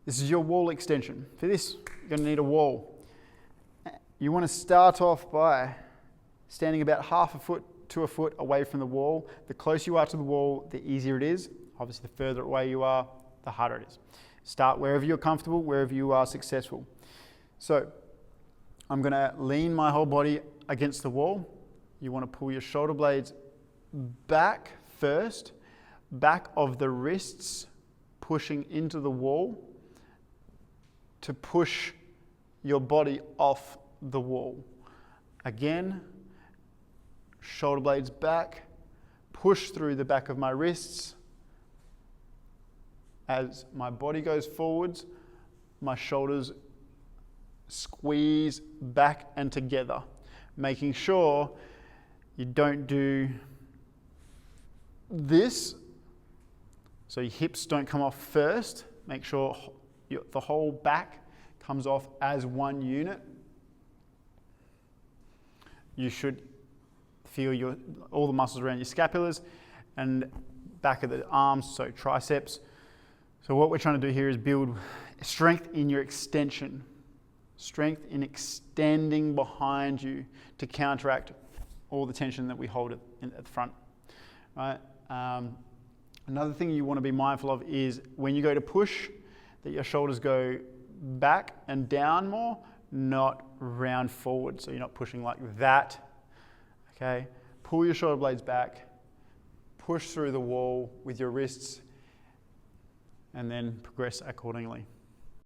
This is your wall extension. For this, you're going to need a wall. You want to start off by standing about half a foot to a foot away from the wall. The closer you are to the wall, the easier it is. Obviously, the further away you are, the harder it is. Start wherever you're comfortable, wherever you are successful. So, I'm going to lean my whole body against the wall. You want to pull your shoulder blades back first, back of the wrists, pushing into the wall to push your body off the wall. Again, shoulder blades back, push through the back of my wrists. As my body goes forwards, my shoulders squeeze back and together, making sure you don't do this, so your hips don't come off first. Make sure the whole back comes off as one unit. You should feel all the muscles around your scapulars and back of the arms, so triceps. So what we're trying to do here is build strength in your extension. Strength in extending behind you to counteract all the tension that we hold at the front. Right? Another thing you want to be mindful of is when you go to push, that your shoulders go back and down more, not round forward. So you're not pushing like that. Okay? Pull your shoulder blades back, push through the wall with your wrists, and then progress accordingly.